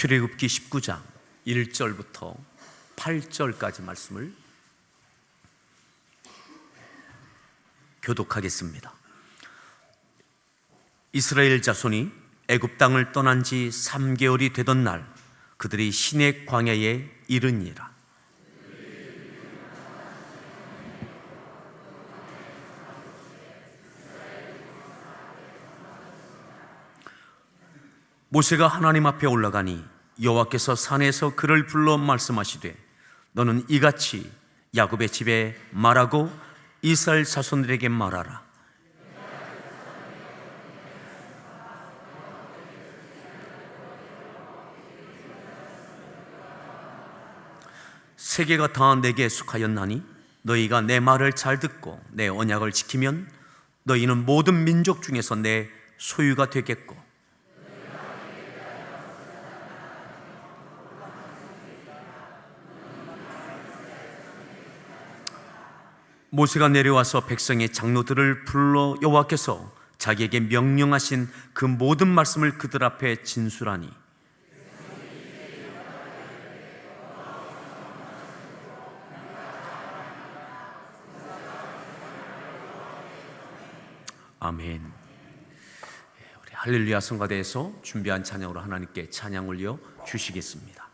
출애굽기 19장 1절부터 8절까지 말씀을 교독하겠습니다. 이스라엘 자손이 애굽 땅을 떠난 지 3개월이 되던 날 그들이 시내 광야에 이르니라. 모세가 하나님 앞에 올라가니 여호와께서 산에서 그를 불러 말씀하시되 너는 이같이 야곱의 집에 말하고 이스라엘 자손들에게 말하라. 세계가 다 내게 속하였나니 너희가 내 말을 잘 듣고 내 언약을 지키면 너희는 모든 민족 중에서 내 소유가 되겠고 모세가 내려와서 백성의 장로들을 불러 여호와께서 자기에게 명령하신 그 모든 말씀을 그들 앞에 진술하니 아멘. 우리 할렐루야 성가대에서 준비한 찬양으로 하나님께 찬양 올려 주시겠습니다.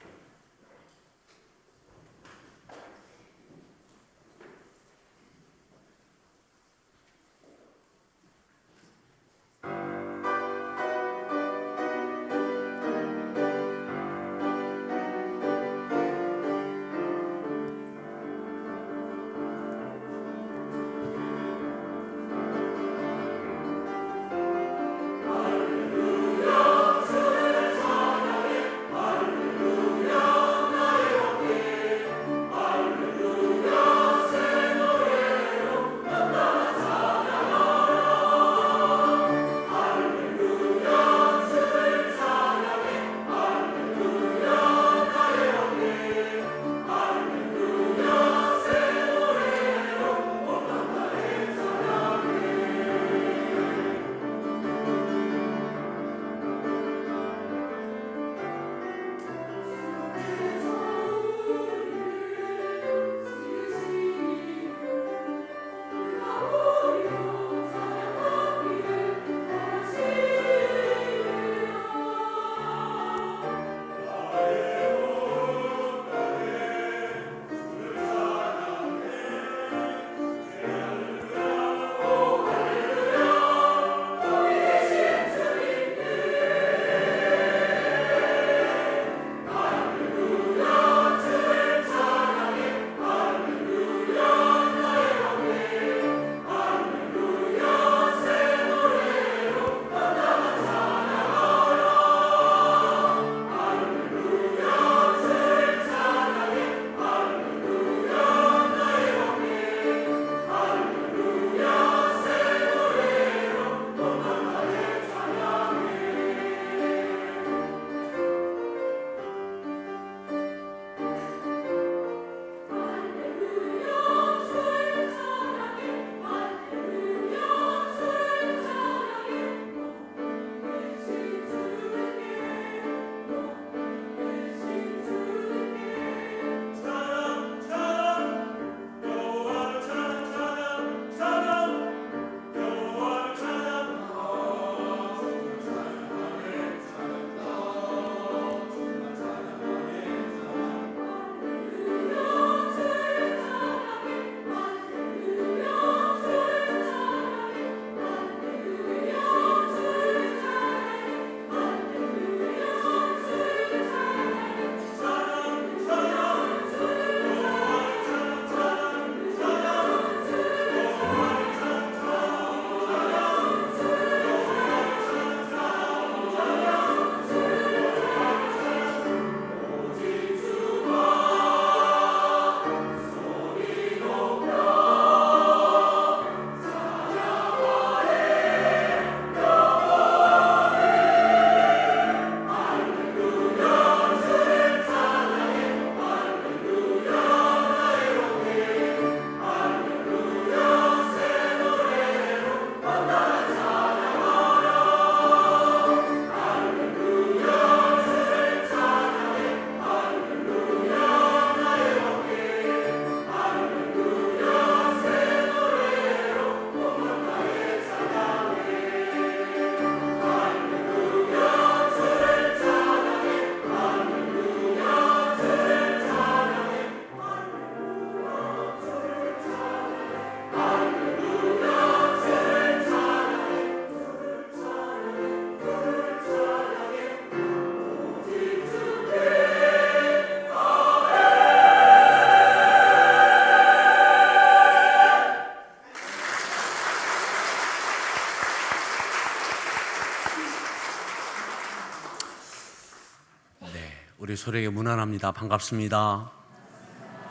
우리 소령의 문안합니다. 반갑습니다.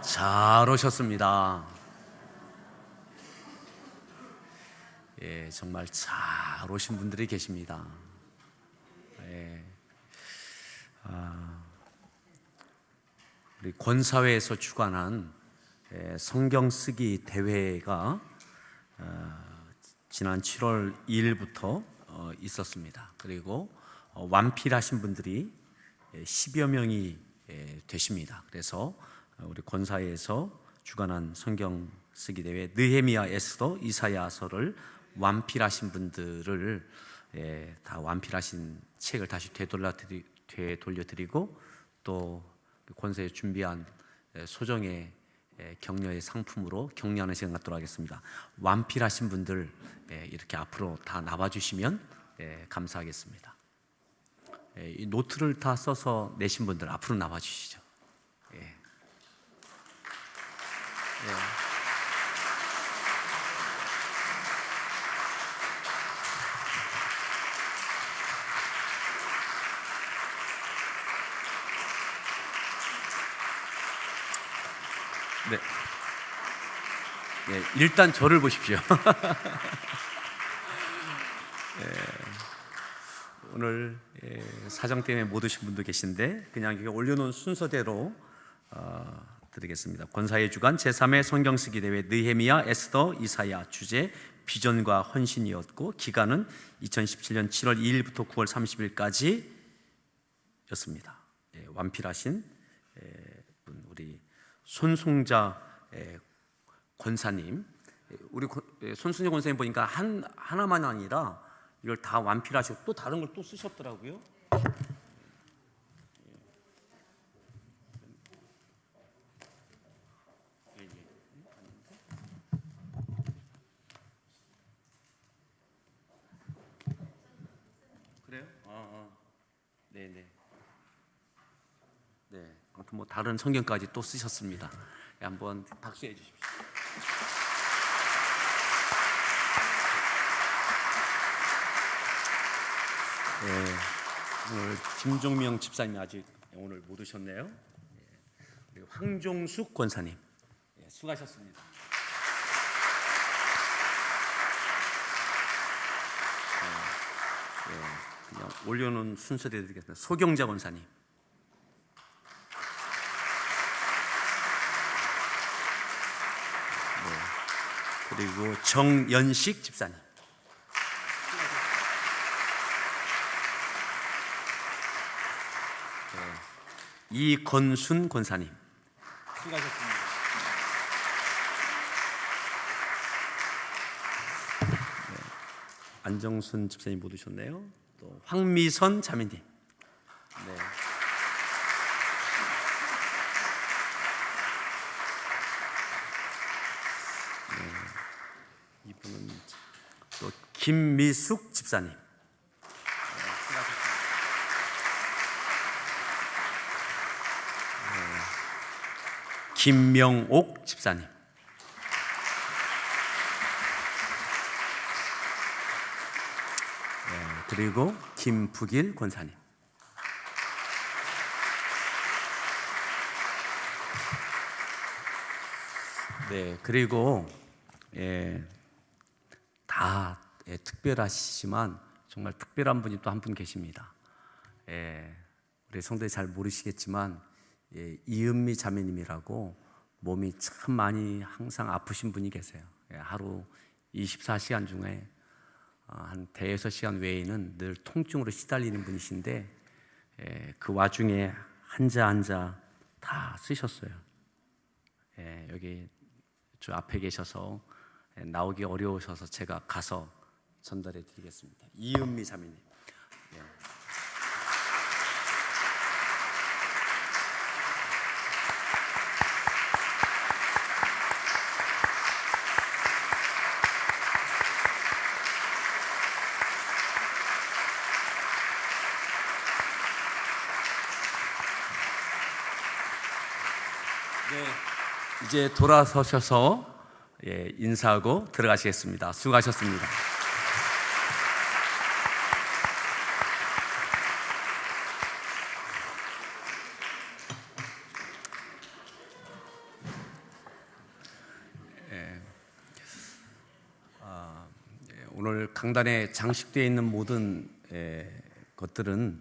잘 오셨습니다. 예, 정말 잘 오신 분들이 계십니다. 예, 우리 권사회에서 주관한 성경 쓰기 대회가 지난 7월 2일부터 있었습니다. 그리고 완필하신 분들이 10여 명이 되십니다. 그래서 우리 권사회에서 주관한 성경 쓰기 대회 느헤미야, 에스더, 이사야서를 완필하신 분들을 다 완필하신 책을 다시 되돌려드리고 또 권사에 준비한 소정의 격려의 상품으로 격려하는 시간 갖도록 하겠습니다. 완필하신 분들 이렇게 앞으로 다 나와주시면 감사하겠습니다. 이 노트를 다 써서 내신 분들 앞으로 나와주시죠. 네. 일단 저를 보십시오. 오늘 사정 때문에 못 오신 분도 계신데 그냥 이렇게 올려놓은 순서대로 드리겠습니다. 권사의 주간 제3회 성경 쓰기 대회 느헤미야, 에스더, 이사야. 주제 비전과 헌신이었고 기간은 2017년 7월 2일부터 9월 30일까지 였습니다. 완필하신 우리 손송자 권사님, 우리 손송자 권사님 보니까 하나만 아니라 이걸 다 완필하시고 또 다른 걸 또 쓰셨더라고요. 그래요? 네네. 네, 아무튼 뭐 다른 성경까지 또 쓰셨습니다. 한번 박수해 주십시오. 오늘 김종명 집사님이 아직 오늘 못 오셨네요. 그리고 황종숙 권사님, 수고하셨습니다. 그냥 올려놓은 순서대로 드리겠습니다. 소경자 권사님, 그리고 정연식 집사님, 이건순 권사님, 수고하셨습니다. 안정순 집사님 못 오셨네요. 또 황미선 자매님, 이분은 또 김미숙 집사님, 김명옥 집사님, 그리고 김북일 권사님. 네, 그리고 다 특별하시지만 정말 특별한 분이 또 한 분 계십니다. 우리 성도들 잘 모르시겠지만 이은미 자매님이라고 몸이 참 많이 항상 아프신 분이 계세요. 하루 24시간 중에 한 대여섯 시간 외에는 늘 통증으로 시달리는 분이신데 그 와중에 한자 다 쓰셨어요. 여기 저 앞에 계셔서 나오기 어려우셔서 제가 가서 전달해 드리겠습니다. 이은미 자매님. 이제 돌아서셔서 인사하고 들어가시겠습니다. 수고하셨습니다. 오늘 강단에 장식되어 있는 모든 것들은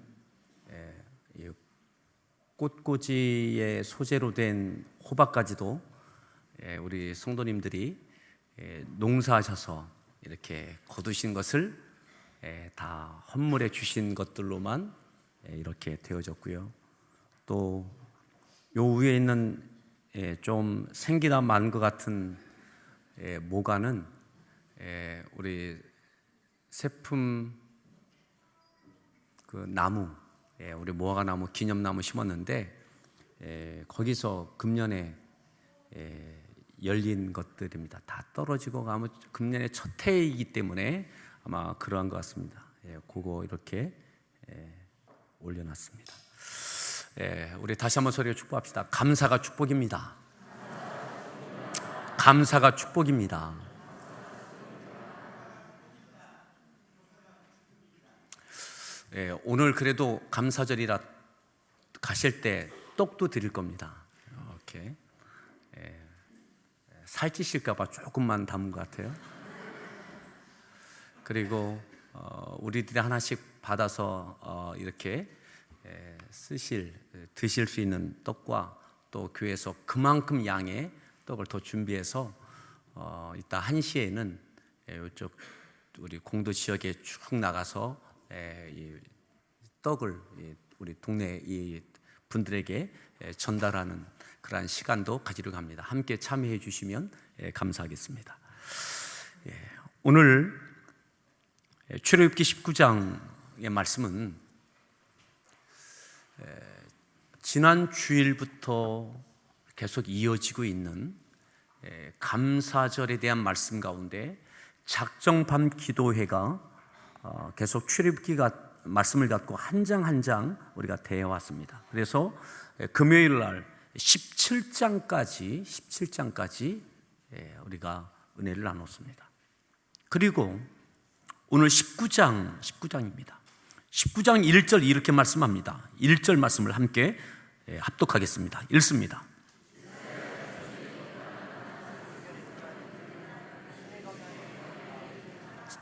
이 꽃꽂이의 소재로 된 호박까지도 우리 성도님들이 농사하셔서 이렇게 거두신 것을 다 헌물해 주신 것들로만 이렇게 되어졌고요. 또 요 위에 있는 좀 생기나 만 것 같은 모가는 우리 세품 그 나무, 우리 무화과 나무, 기념나무 심었는데 거기서 금년에 열린 것들입니다. 다 떨어지고 가면 금년의 첫 해이기 때문에 아마 그러한 것 같습니다. 그거 이렇게 올려놨습니다. 우리 다시 한번 소리로 축복합시다. 감사가 축복입니다. 감사가 축복입니다. 오늘 그래도 감사절이라 가실 때 떡도 드릴 겁니다. 이렇게 살찌실까봐 조금만 담은 것 같아요. 그리고 우리들이 하나씩 받아서 이렇게 드실 수 있는 떡과 또 교회에서 그만큼 양의 떡을 더 준비해서 이따 1시에는 이쪽 우리 공도 지역에 쭉 나가서 이 떡을 우리 동네 이 분들에게 전달하는 그러한 시간도 가지려고 합니다. 함께 참여해 주시면 감사하겠습니다. 오늘 출애굽기 19장의 말씀은 지난 주일부터 계속 이어지고 있는 감사절에 대한 말씀 가운데 작정밤 기도회가 계속 출애굽기가 말씀을 갖고 한 장 한 장 우리가 대해왔습니다. 그래서 금요일 날 17장까지 우리가 은혜를 나눴습니다. 그리고 오늘 19장입니다. 19장 1절 이렇게 말씀합니다. 1절 말씀을 함께 합독하겠습니다. 읽습니다.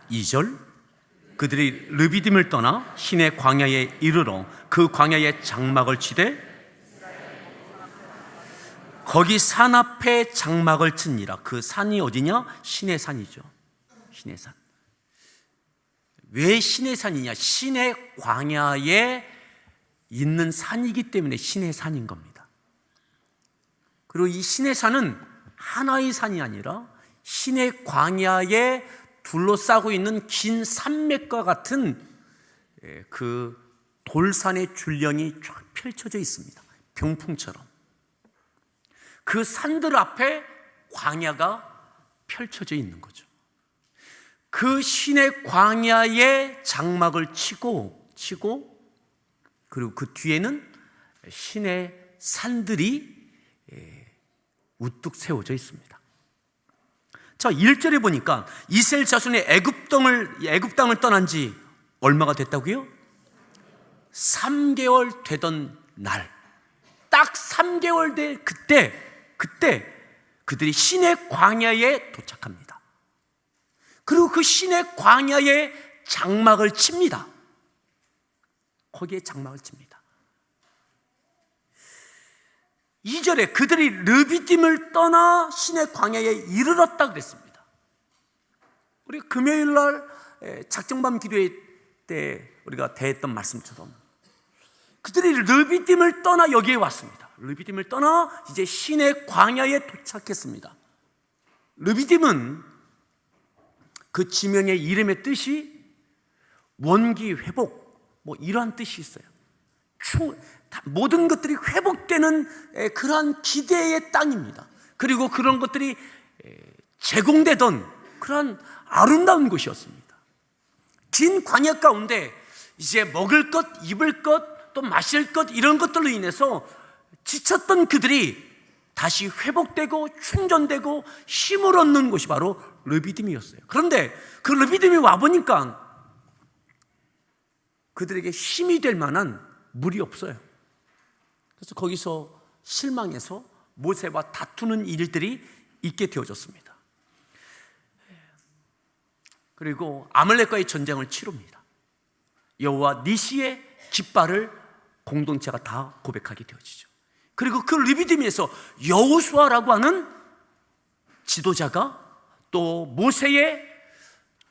이 절 그들이 르비딤을 떠나 신의 광야에 이르러 그 광야에 장막을 치되 거기 산 앞에 장막을 치니라. 그 산이 어디냐? 신의 산이죠. 신의 산. 왜 신의 산이냐? 신의 광야에 있는 산이기 때문에 신의 산인 겁니다. 그리고 이 신의 산은 하나의 산이 아니라 신의 광야에 둘러싸고 있는 긴 산맥과 같은 그 돌산의 줄령이 쫙 펼쳐져 있습니다. 병풍처럼. 그 산들 앞에 광야가 펼쳐져 있는 거죠. 그 신의 광야에 장막을 치고 그리고 그 뒤에는 신의 산들이 우뚝 세워져 있습니다. 자, 1절에 보니까 이스라엘 자손이 애굽 땅을 떠난 지 얼마가 됐다고요? 3개월 되던 날, 딱 3개월 될 그때 그들이 신의 광야에 도착합니다. 그리고 그 신의 광야에 장막을 칩니다. 거기에 장막을 칩니다. 2절에 그들이 르비딤을 떠나 신의 광야에 이르렀다 그랬습니다. 우리 금요일 날 작정밤 기도회 때 우리가 대했던 말씀처럼 그들이 르비딤을 떠나 여기에 왔습니다. 르비딤을 떠나 이제 신의 광야에 도착했습니다. 르비딤은 그 지명의 이름의 뜻이 원기 회복 이러한 뜻이 있어요. 모든 것들이 회복되는 그러한 기대의 땅입니다. 그리고 그런 것들이 제공되던 그러한 아름다운 곳이었습니다. 긴 광야 가운데 이제 먹을 것, 입을 것, 또 마실 것 이런 것들로 인해서 지쳤던 그들이 다시 회복되고 충전되고 힘을 얻는 곳이 바로 르비딤이었어요. 그런데 그 르비딤이 와보니까 그들에게 힘이 될 만한 물이 없어요. 그래서 거기서 실망해서 모세와 다투는 일들이 있게 되어졌습니다. 그리고 아말렉과의 전쟁을 치릅니다. 여호와 니시의 깃발을 공동체가 다 고백하게 되어지죠. 그리고 그 르비딤에서 여호수아라고 하는 지도자가 또 모세의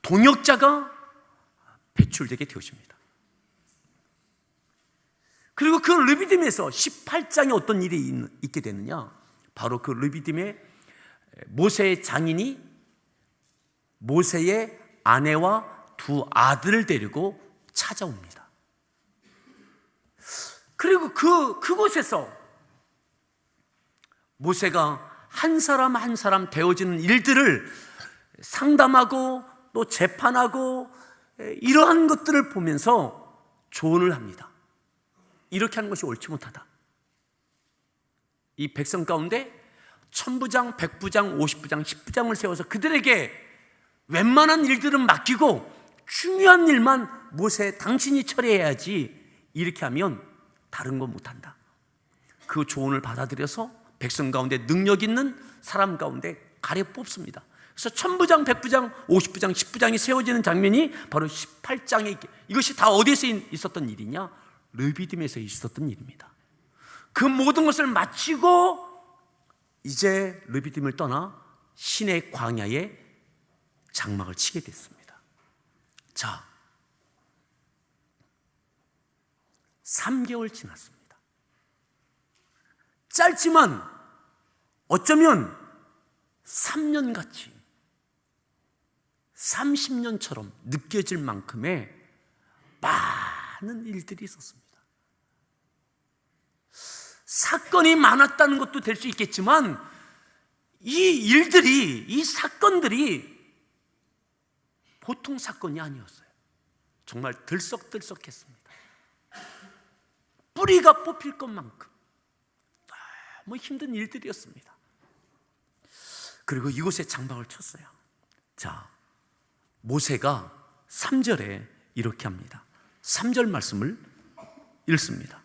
동역자가 배출되게 되어집니다. 그리고 그 르비딤에서 18장에 어떤 일이 있게 되느냐, 바로 그 르비딤에 모세의 장인이 모세의 아내와 두 아들을 데리고 찾아옵니다. 그리고 그곳에서 모세가 한 사람 한 사람 되어지는 일들을 상담하고 또 재판하고 이러한 것들을 보면서 조언을 합니다. 이렇게 하는 것이 옳지 못하다. 이 백성 가운데 1000부장, 100부장, 50부장, 10부장을 세워서 그들에게 웬만한 일들은 맡기고 중요한 일만 모세 당신이 처리해야지, 이렇게 하면 다른 건 못한다. 그 조언을 받아들여서 백성 가운데 능력 있는 사람 가운데 가려 뽑습니다. 그래서 1000부장, 100부장, 50부장, 10부장이 세워지는 장면이 바로 18장에 있게, 이것이 다 어디에서 있었던 일이냐? 르비딤에서 있었던 일입니다. 그 모든 것을 마치고 이제 르비딤을 떠나 시내 광야에 장막을 치게 됐습니다. 자, 3개월 지났습니다. 짧지만 어쩌면 3년같이 30년처럼 느껴질 만큼의 많은 일들이 있었습니다. 사건이 많았다는 것도 될 수 있겠지만 이 사건들이 보통 사건이 아니었어요. 정말 들썩들썩했습니다. 뿌리가 뽑힐 것만큼 너무 힘든 일들이었습니다. 그리고 이곳에 장막을 쳤어요. 자, 모세가 3절에 이렇게 합니다. 3절 말씀을 읽습니다.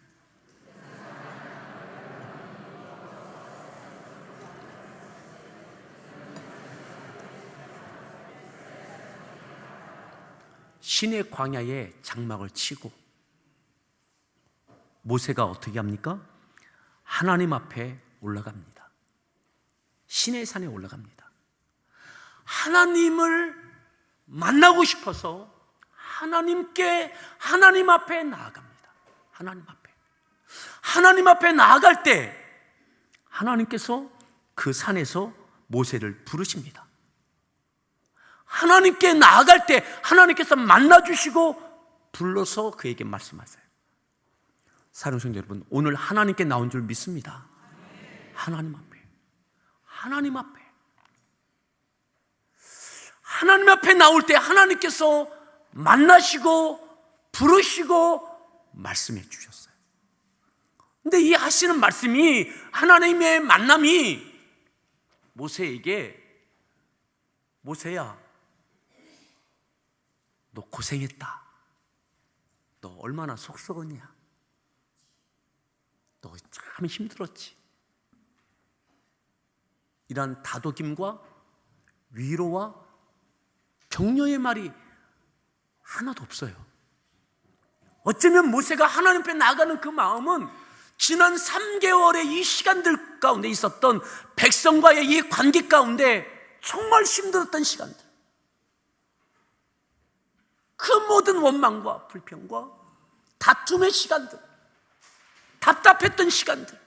시내 광야에 장막을 치고 모세가 어떻게 합니까? 하나님 앞에 올라갑니다. 시내산에 올라갑니다. 하나님을 만나고 싶어서 하나님 앞에 나아갑니다. 하나님 앞에 나아갈 때 하나님께서 그 산에서 모세를 부르십니다. 하나님께 나아갈 때 하나님께서 만나주시고 불러서 그에게 말씀하세요. 사랑하는 성도 여러분, 오늘 하나님께 나온 줄 믿습니다. 하나님 앞에 나올 때 하나님께서 만나시고 부르시고 말씀해 주셨어요. 근데 이 하시는 말씀이, 하나님의 만남이 모세에게, 모세야, 너 고생했다. 너 얼마나 속 썩었냐. 너 참 힘들었지. 이런 다독임과 위로와 격려의 말이 하나도 없어요. 어쩌면 모세가 하나님 앞에 나가는 그 마음은 지난 3개월의 이 시간들 가운데 있었던 백성과의 이 관계 가운데 정말 힘들었던 시간들, 그 모든 원망과 불평과 다툼의 시간들, 답답했던 시간들,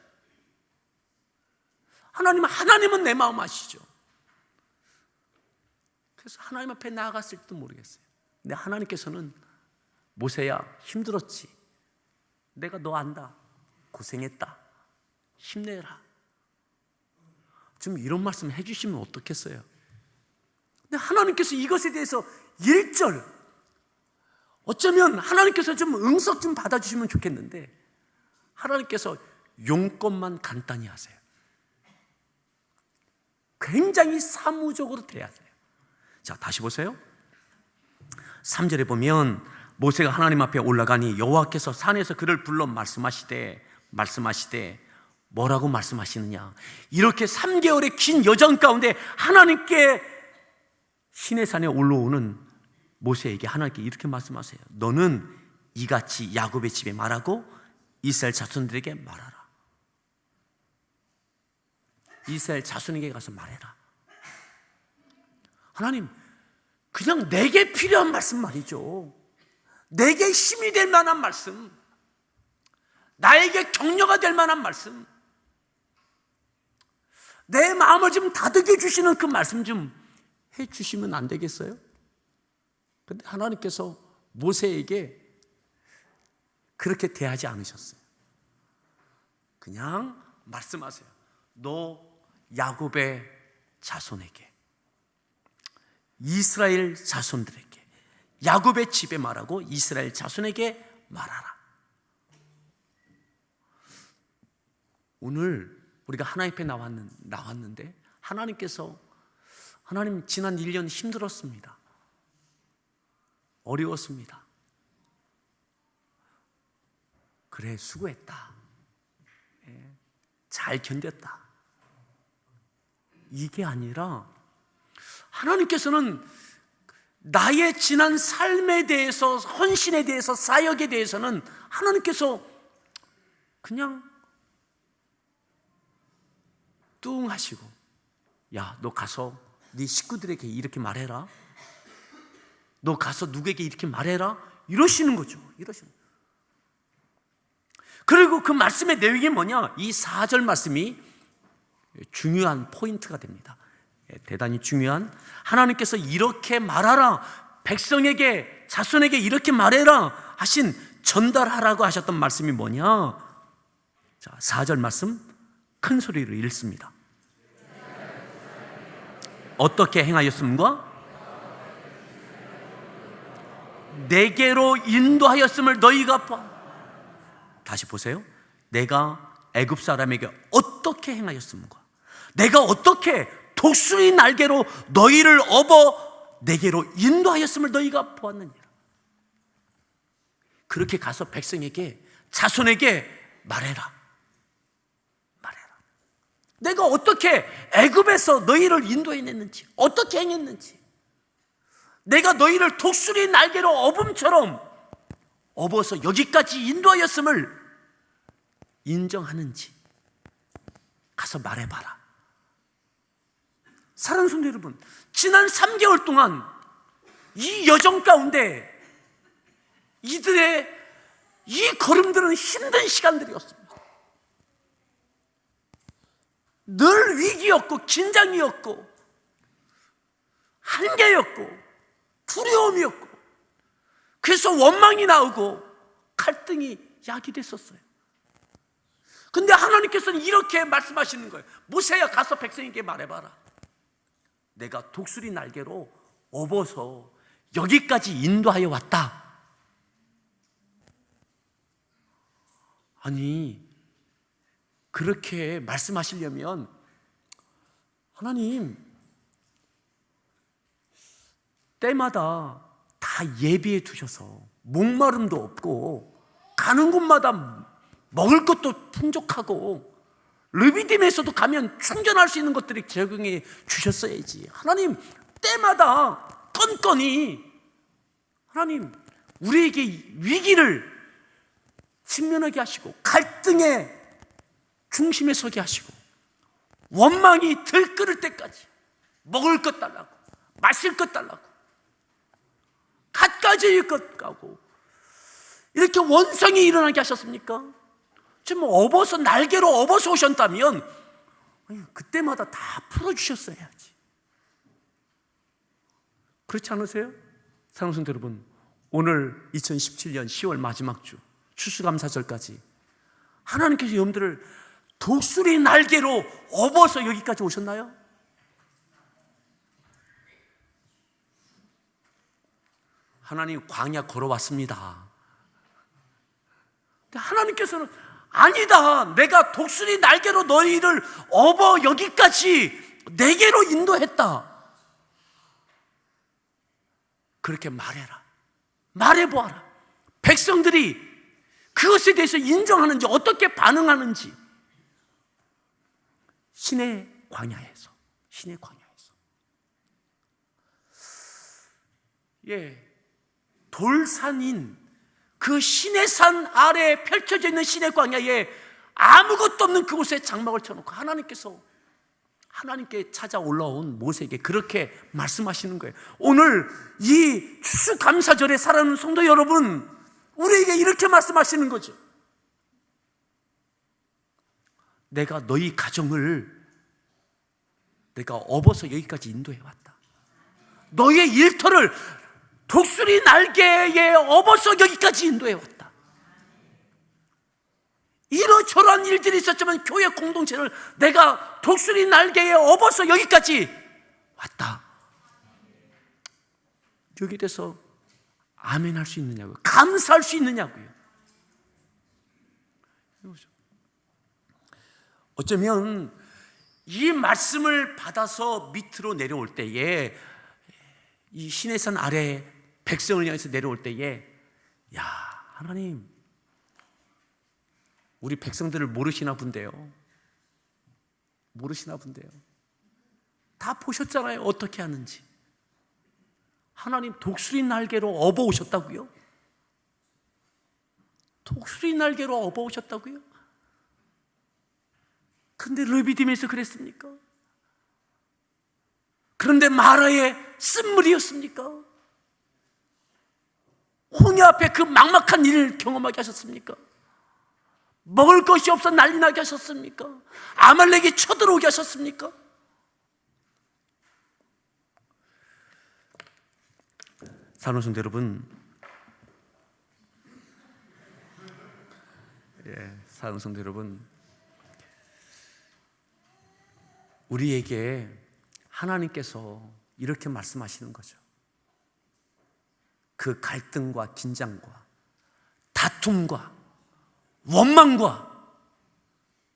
하나님은 내 마음 아시죠? 그래서 하나님 앞에 나아갔을지도 모르겠어요. 근데 하나님께서는 모세야, 힘들었지. 내가 너 안다. 고생했다. 힘내라. 좀 이런 말씀 해주시면 어떻겠어요? 근데 하나님께서 이것에 대해서 1절, 어쩌면 하나님께서 좀 응석 좀 받아주시면 좋겠는데 하나님께서 용건만 간단히 하세요. 굉장히 사무적으로 대하세요. 자, 다시 보세요. 3절에 보면 모세가 하나님 앞에 올라가니 여호와께서 산에서 그를 불러 말씀하시되 뭐라고 말씀하시느냐. 이렇게 3개월의 긴 여정 가운데 하나님께 시내산에 올라오는 모세에게 하나님께 이렇게 말씀하세요. 너는 이같이 야곱의 집에 말하고 이스라엘 자손들에게 말하라. 이스라엘 자손에게 가서 말해라. 하나님, 그냥 내게 필요한 말씀 말이죠. 내게 힘이 될 만한 말씀, 나에게 격려가 될 만한 말씀, 내 마음을 좀 다독여 주시는 그 말씀 좀 해주시면 안 되겠어요? 근데 하나님께서 모세에게 그렇게 대하지 않으셨어요. 그냥 말씀하세요. 너 야곱의 자손에게, 이스라엘 자손들에게, 야곱의 집에 말하고 이스라엘 자손에게 말하라. 오늘 우리가 하나님 앞에 나왔는데 하나님께서, 하나님 지난 1년 힘들었습니다. 어려웠습니다. 그래, 수고했다. 잘 견뎠다. 이게 아니라 하나님께서는 나의 지난 삶에 대해서, 헌신에 대해서, 사역에 대해서는 하나님께서 그냥 뚱 하시고, 야, 너 가서 네 식구들에게 이렇게 말해라. 너 가서 누구에게 이렇게 말해라. 이러시는 거죠. 이러시는 거죠. 그리고 그 말씀의 내용이 뭐냐? 이 4절 말씀이 중요한 포인트가 됩니다. 대단히 중요한, 하나님께서 이렇게 말하라, 백성에게, 자손에게 이렇게 말해라 하신, 전달하라고 하셨던 말씀이 뭐냐? 자, 4절 말씀 큰 소리로 읽습니다. 어떻게 행하였음과 내게로 인도하였음을 너희가 봐. 다시 보세요. 내가 애굽 사람에게 어떻게 행하였음과 내가 어떻게 독수리 날개로 너희를 업어 내게로 인도하였음을 너희가 보았느니라. 그렇게 가서 백성에게, 자손에게 말해라. 말해라. 내가 어떻게 애굽에서 너희를 인도해냈는지, 어떻게 행했는지, 내가 너희를 독수리 날개로 업음처럼 업어서 여기까지 인도하였음을 인정하는지 가서 말해봐라. 사랑하는 성도 여러분, 지난 3개월 동안 이 여정 가운데 이들의 이 걸음들은 힘든 시간들이었습니다. 늘 위기였고 긴장이었고 한계였고 두려움이었고, 그래서 원망이 나오고 갈등이 야기됐었어요. 근데 하나님께서는 이렇게 말씀하시는 거예요. 모세야, 가서 백성에게 말해봐라. 내가 독수리 날개로 업어서 여기까지 인도하여 왔다. 아니, 그렇게 말씀하시려면 하나님 때마다 다 예비해 두셔서 목마름도 없고 가는 곳마다 먹을 것도 풍족하고 르비딤에서도 가면 충전할 수 있는 것들이 제공해 주셨어야지. 하나님 때마다 건건이 하나님 우리에게 위기를 직면하게 하시고 갈등의 중심에 서게 하시고 원망이 들끓을 때까지 먹을 것 달라고, 마실 것 달라고, 갖가지일 것 가고 이렇게 원성이 일어나게 하셨습니까? 지금 업어서 날개로 업어서 오셨다면 그때마다 다 풀어주셨어야지. 그렇지 않으세요? 사랑하는 성도 여러분, 오늘 2017년 10월 마지막 주 추수감사절까지 하나님께서 여러분들을 독수리 날개로 업어서 여기까지 오셨나요? 하나님 광야 걸어왔습니다. 근데 하나님께서는 아니다, 내가 독수리 날개로 너희를 업어 여기까지 내게로 인도했다. 그렇게 말해라. 말해보아라. 백성들이 그것에 대해서 인정하는지 어떻게 반응하는지. 신의 광야에서. 예, 돌산인 그 신의 산 아래에 펼쳐져 있는 신의 광야에 아무것도 없는 그곳에 장막을 쳐놓고 하나님께 찾아 올라온 모세에게 그렇게 말씀하시는 거예요. 오늘 이 추수감사절에 살아가는 성도 여러분, 우리에게 이렇게 말씀하시는 거죠. 내가 너희 가정을 내가 업어서 여기까지 인도해왔다. 너희의 일터를 독수리 날개에 업어서 여기까지 인도해왔다. 이러저러한 일들이 있었지만 교회 공동체를 내가 독수리 날개에 업어서 여기까지 왔다. 여기에 대해서 아멘 할 수 있느냐고요? 감사할 수 있느냐고요? 어쩌면 이 말씀을 받아서 밑으로 내려올 때에, 이 시내산 아래 백성을 향해서 내려올 때에, 야, 하나님 우리 백성들을 모르시나 본데요. 다 보셨잖아요, 어떻게 하는지. 하나님 독수리 날개로 업어오셨다고요? 독수리 날개로 업어오셨다고요? 근데 르비딤에서 그랬습니까? 그런데 마라의 쓴물이었습니까? 홍해 앞에 그 막막한 일을 경험하게 하셨습니까? 먹을 것이 없어 난리 나게 하셨습니까? 아말렉이 쳐들어오게 하셨습니까? 사랑하는 성도 여러분, 사랑하는 성도 여러분, 우리에게 하나님께서 이렇게 말씀하시는 거죠. 그 갈등과 긴장과 다툼과 원망과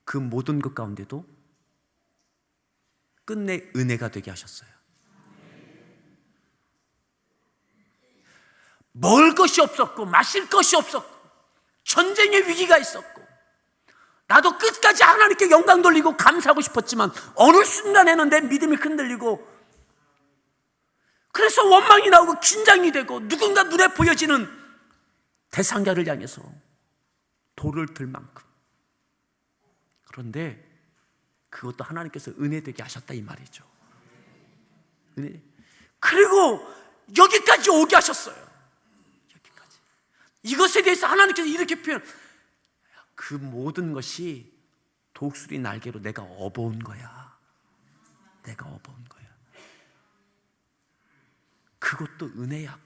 그 모든 것 가운데도 끝내 은혜가 되게 하셨어요. 먹을 것이 없었고 마실 것이 없었고 전쟁의 위기가 있었고 나도 끝까지 하나님께 영광 돌리고 감사하고 싶었지만 어느 순간에는 내 믿음이 흔들리고 그래서 원망이 나오고 긴장이 되고 누군가 눈에 보여지는 대상자를 향해서 돌을 들 만큼. 그런데 그것도 하나님께서 은혜 되게 하셨다 이 말이죠. 은혜. 그리고 여기까지 오게 하셨어요. 여기까지. 이것에 대해서 하나님께서 이렇게 표현, 그 모든 것이 독수리 날개로 내가 업어온 거야. 내가 업어온 거야. 그것도 은혜야.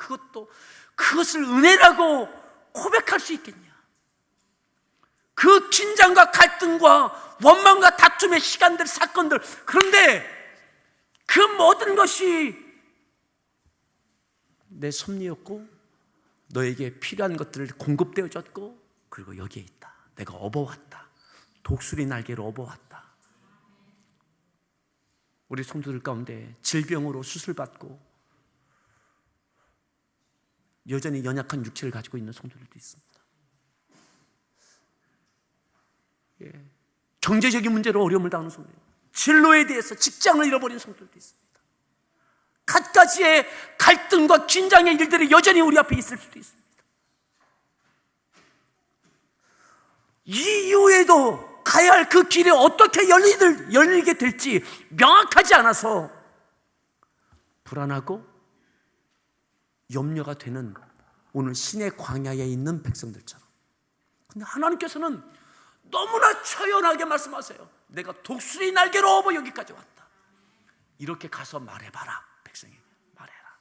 그것을 은혜라고 고백할 수 있겠냐? 그 긴장과 갈등과 원망과 다툼의 시간들, 사건들, 그런데 그 모든 것이 내 섭리였고 너에게 필요한 것들을 공급되어졌고 그리고 여기에 있다. 내가 업어왔다. 독수리 날개로 업어왔다. 우리 성도들 가운데 질병으로 수술받고 여전히 연약한 육체를 가지고 있는 성도들도 있습니다. 경제적인 문제로 어려움을 당하는 성도들, 진로에 대해서 직장을 잃어버린 성도들도 있습니다. 갖가지의 갈등과 긴장의 일들이 여전히 우리 앞에 있을 수도 있습니다. 이 이후에도 가야 할 그 길이 어떻게 열리게 될지 명확하지 않아서 불안하고 염려가 되는 오늘 신의 광야에 있는 백성들처럼. 근데 하나님께서는 너무나 처연하게 말씀하세요. 내가 독수리 날개로 업어 여기까지 왔다. 이렇게 가서 말해봐라. 백성에게 말해라.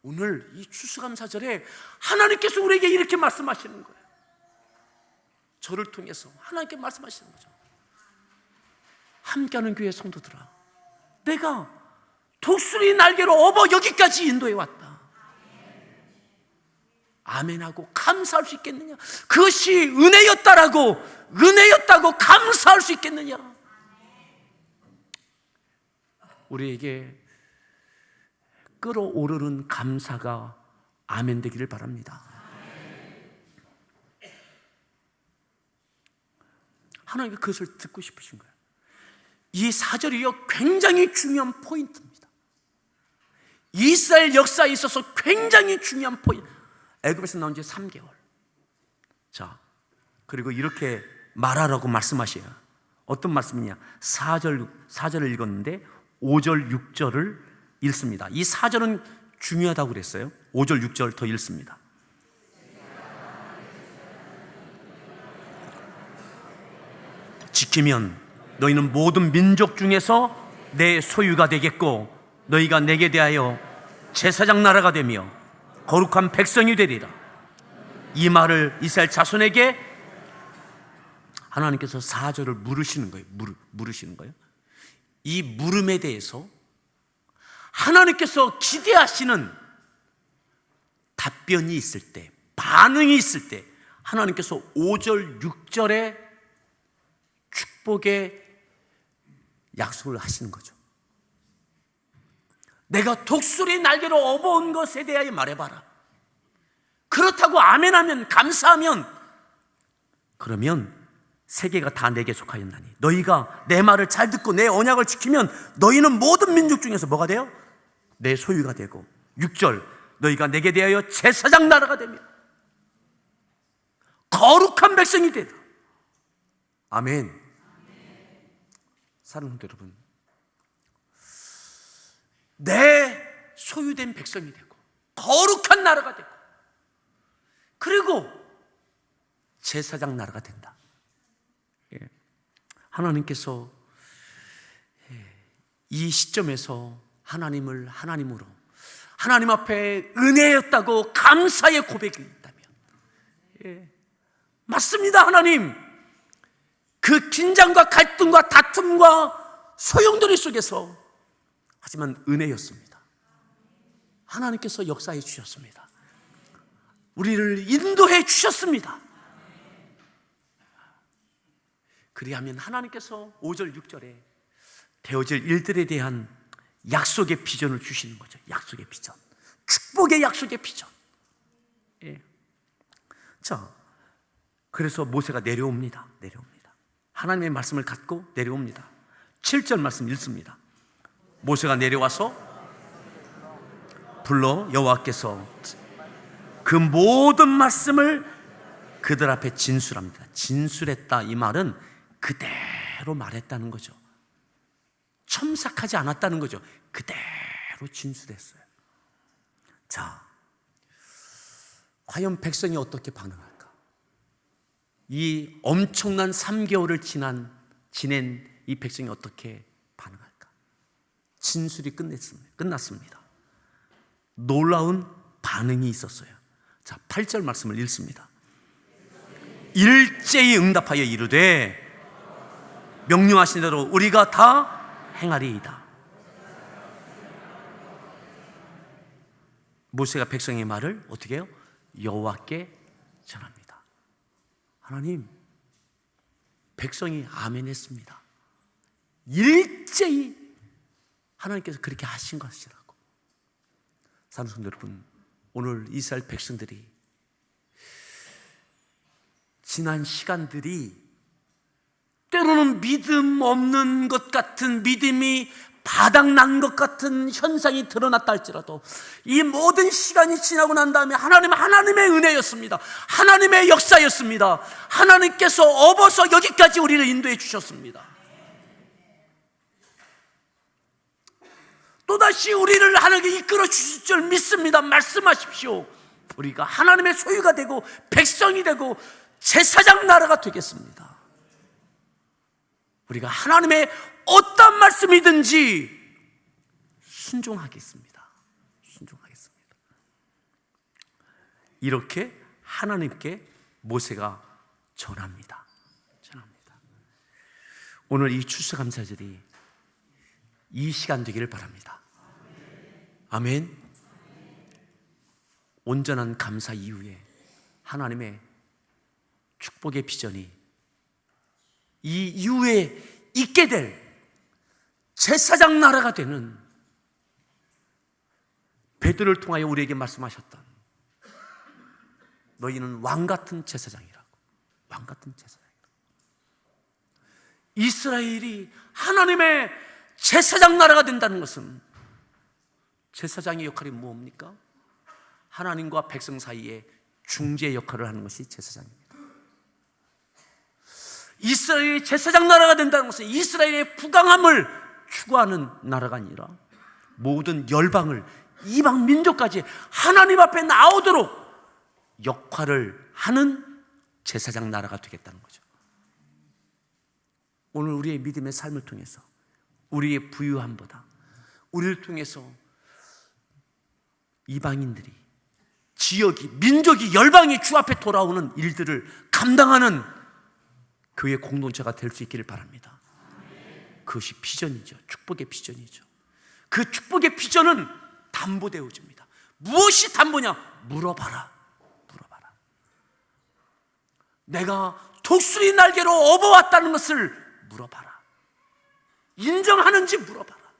오늘 이 추수감사절에 하나님께서 우리에게 이렇게 말씀하시는 거예요. 저를 통해서 하나님께 말씀하시는 거죠. 함께하는 교회 성도들아, 내가 독수리 날개로 업어 여기까지 인도해 왔다. 아멘하고 감사할 수 있겠느냐? 그것이 은혜였다고 감사할 수 있겠느냐? 우리에게 끓어오르는 감사가 아멘 되기를 바랍니다. 하나님께 그것을 듣고 싶으신 거예요. 이 4절이요 굉장히 중요한 포인트입니다. 이스라엘 역사에 있어서 굉장히 중요한 포인트. 애굽에서 나온 지 3개월. 자, 그리고 이렇게 말하라고 말씀하셔요. 어떤 말씀이냐? 4절을 읽었는데 5절, 6절을 읽습니다. 이 4절은 중요하다고 그랬어요. 5절, 6절 더 읽습니다. 지키면 너희는 모든 민족 중에서 내 소유가 되겠고 너희가 내게 대하여 제사장 나라가 되며 거룩한 백성이 되리라. 이 말을 이스라엘 자손에게 하나님께서 4절을 물으시는 거예요. 물으시는 거예요. 이 물음에 대해서 하나님께서 기대하시는 답변이 있을 때, 반응이 있을 때 하나님께서 5절, 6절에 축복의 약속을 하시는 거죠. 내가 독수리 날개로 업어온 것에 대하여 말해봐라. 그렇다고 아멘하면, 감사하면, 그러면 세계가 다 내게 속하였나니 너희가 내 말을 잘 듣고 내 언약을 지키면 너희는 모든 민족 중에서 뭐가 돼요? 내 소유가 되고. 6절, 너희가 내게 대하여 제사장 나라가 되며 거룩한 백성이 되리라. 아멘. 사랑하는 여러분, 내 소유된 백성이 되고 거룩한 나라가 되고 그리고 제사장 나라가 된다. 하나님께서 이 시점에서 하나님을 하나님으로, 하나님 앞에 은혜였다고 감사의 고백이 있다면, 맞습니다. 하나님, 그 긴장과 갈등과 다툼과 소용돌이 속에서 하지만 은혜였습니다. 하나님께서 역사해 주셨습니다. 우리를 인도해 주셨습니다. 그리하면 하나님께서 5절, 6절에 되어질 일들에 대한 약속의 비전을 주시는 거죠. 약속의 비전, 축복의 약속의 비전. 자, 그래서 모세가 내려옵니다. 하나님의 말씀을 갖고 내려옵니다. 7절 말씀 읽습니다. 모세가 내려와서 불러 여호와께서 그 모든 말씀을 그들 앞에 진술합니다. 진술했다, 이 말은 그대로 말했다는 거죠. 첨삭하지 않았다는 거죠. 그대로 진술했어요. 자, 과연 백성이 어떻게 반응할까? 이 엄청난 3개월을 지낸 이 백성이 어떻게 반응할까? 진술이 끝났습니다. 놀라운 반응이 있었어요. 자, 8절 말씀을 읽습니다. 일제히 응답하여 이르되 명령하신 대로 우리가 다 행하리이다. 모세가 백성의 말을 어떻게 해요? 여호와께 전합니다. 하나님, 백성이 아멘했습니다. 일제히 하나님께서 그렇게 하신 것이라고. 사랑하는 성도 여러분, 오늘 이스라엘 백성들이 지난 시간들이 때로는 믿음 없는 것 같은, 믿음이 바닥난 것 같은 현상이 드러났다 할지라도 이 모든 시간이 지나고 난 다음에 하나님의 은혜였습니다. 하나님의 역사였습니다. 하나님께서 업어서 여기까지 우리를 인도해 주셨습니다. 또다시 우리를 하나님께 이끌어 주실 줄 믿습니다. 말씀하십시오. 우리가 하나님의 소유가 되고 백성이 되고 제사장 나라가 되겠습니다. 우리가 하나님의 어떤 말씀이든지 순종하겠습니다. 이렇게 하나님께 모세가 전합니다. 오늘 이 추수감사절이 이 시간 되기를 바랍니다. 아멘. 온전한 감사 이후에 하나님의 축복의 비전이 이 이후에 있게 될 제사장 나라가 되는, 베드로를 통하여 우리에게 말씀하셨던 너희는 왕같은 제사장이라고. 왕같은 제사장이라고. 이스라엘이 하나님의 제사장 나라가 된다는 것은 제사장의 역할이 뭡니까? 하나님과 백성 사이에 중재 역할을 하는 것이 제사장입니다. 이스라엘이 제사장 나라가 된다는 것은 이스라엘의 부강함을 추구하는 나라가 아니라 모든 열방을, 이방 민족까지 하나님 앞에 나오도록 역할을 하는 제사장 나라가 되겠다는 거죠. 오늘 우리의 믿음의 삶을 통해서 우리의 부유함보다 우리를 통해서 이방인들이, 지역이, 민족이, 열방이 주 앞에 돌아오는 일들을 감당하는 교회 공동체가 될 수 있기를 바랍니다. 그것이 비전이죠. 축복의 비전이죠. 그 축복의 비전은 담보되어집니다. 무엇이 담보냐? 물어봐라. 물어봐라. 내가 독수리 날개로 업어왔다는 것을 물어봐라. 인정하는지 물어봐라.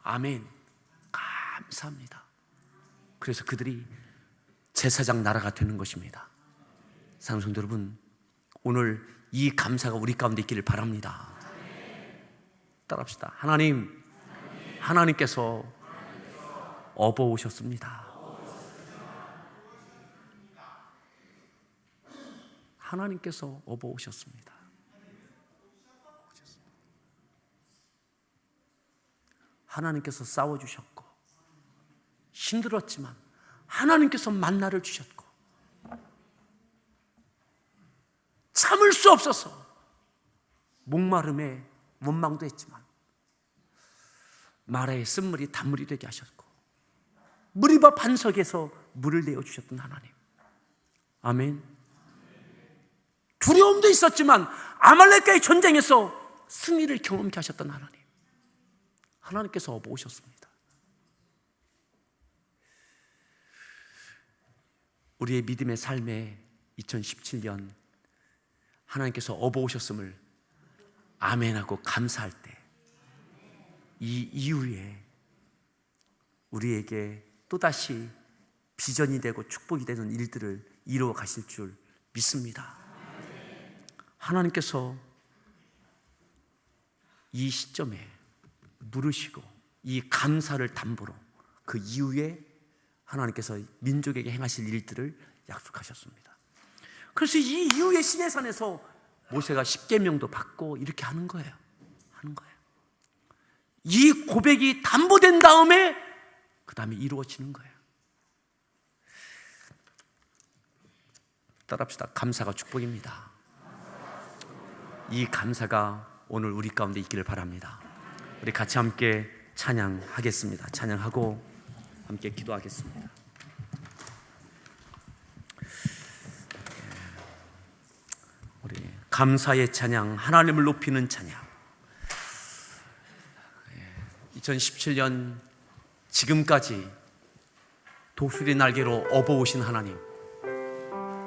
아멘. 감사합니다. 그래서 그들이 제사장 나라가 되는 것입니다. 사랑하는 성도 여러분, 오늘 이 감사가 우리 가운데 있기를 바랍니다. 따라합시다. 하나님께서 업어오셨습니다. 하나님께서 업어오셨습니다. 하나님께서 싸워주셨고, 힘들었지만 하나님께서 만나를 주셨고, 참을 수 없어서 목마름에 원망도 했지만 마라의 쓴물이 단물이 되게 하셨고, 무리바 반석에서 물을 내어주셨던 하나님. 아멘. 두려움도 있었지만 아말렉과의 전쟁에서 승리를 경험케 하셨던 하나님. 하나님께서 업어오셨습니다. 우리의 믿음의 삶에 2017년 하나님께서 업어오셨음을 아멘하고 감사할 때, 이 이후에 우리에게 또다시 비전이 되고 축복이 되는 일들을 이루어 가실 줄 믿습니다. 하나님께서 이 시점에 물으시고 이 감사를 담보로 그 이후에 하나님께서 민족에게 행하실 일들을 약속하셨습니다. 그래서 이 이후에 시내산에서 모세가 십계명도 받고 이렇게 하는 거예요. 이 고백이 담보된 다음에 그 다음에 이루어지는 거예요. 따라합시다. 감사가 축복입니다. 이 감사가 오늘 우리 가운데 있기를 바랍니다. 우리 같이 함께 찬양하겠습니다. 찬양하고 함께 기도하겠습니다. 우리 감사의 찬양, 하나님을 높이는 찬양. 2017년 지금까지 독수리 날개로 업어오신 하나님,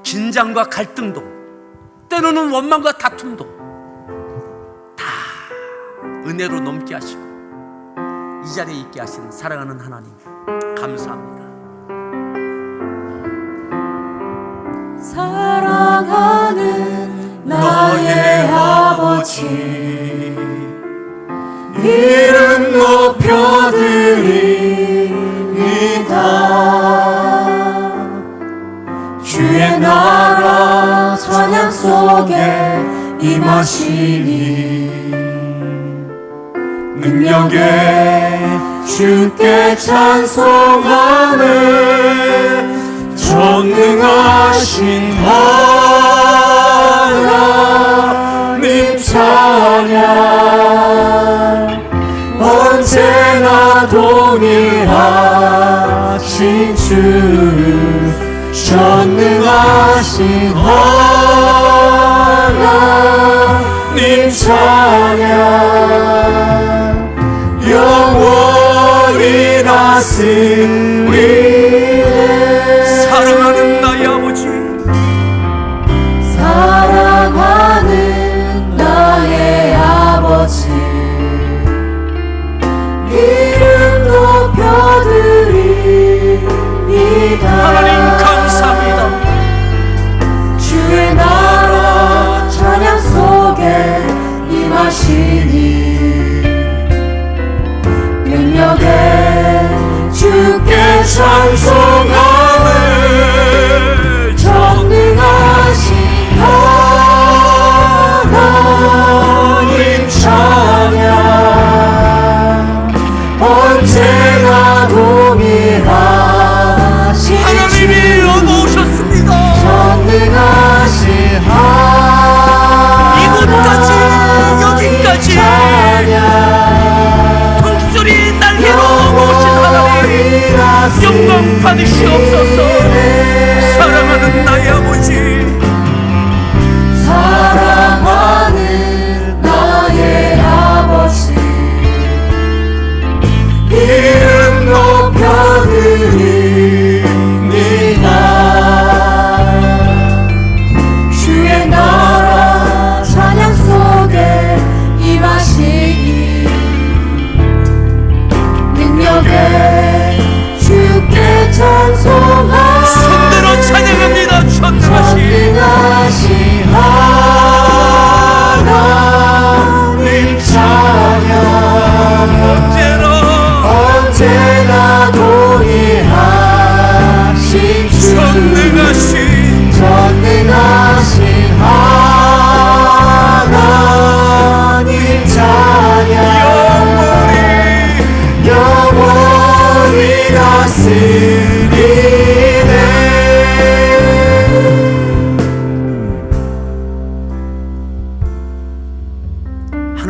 긴장과 갈등도, 때로는 원망과 다툼도 다 은혜로 넘게 하시고 이 자리에 있게 하시는 사랑하는 하나님, 감사합니다. 사랑하는 나의 아버지, 이름 높여드립니다. 주의 나라 찬양 속에 임하시니 능력에 주께 찬송하네. 전능하신 하나님 찬양, 언제나 동일하신 주, 전능하신 하나님 찬양, 영원히 다스리네. 사랑하는 나의 아버지, 사랑하는 나의 아버지, 이름 높여드립니다. 하나님 감사합니다. 주의 나라 찬양 속에 임하시니 능력에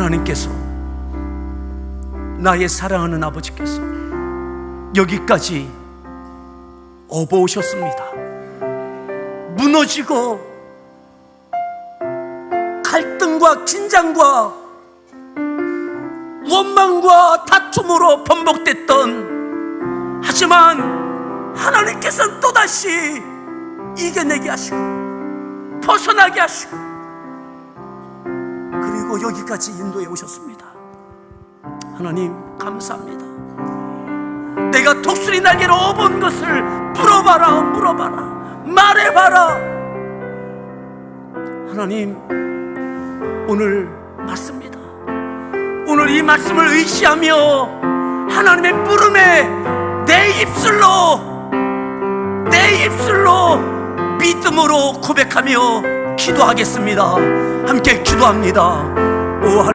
하나님께서, 나의 사랑하는 아버지께서 여기까지 업어오셨습니다. 무너지고 갈등과 긴장과 원망과 다툼으로 번복됐던, 하지만 하나님께서는 또다시 이겨내게 하시고 벗어나게 하시고 그리고 여기까지 인도해 오셨습니다. 하나님 감사합니다. 내가 독수리 날개로 업은 것을 물어봐라, 말해봐라. 하나님, 오늘 말씀입니다. 오늘 이 말씀을 의지하며 하나님의 물음에 내 입술로 믿음으로 고백하며 기도하겠습니다. 함께 기도합니다.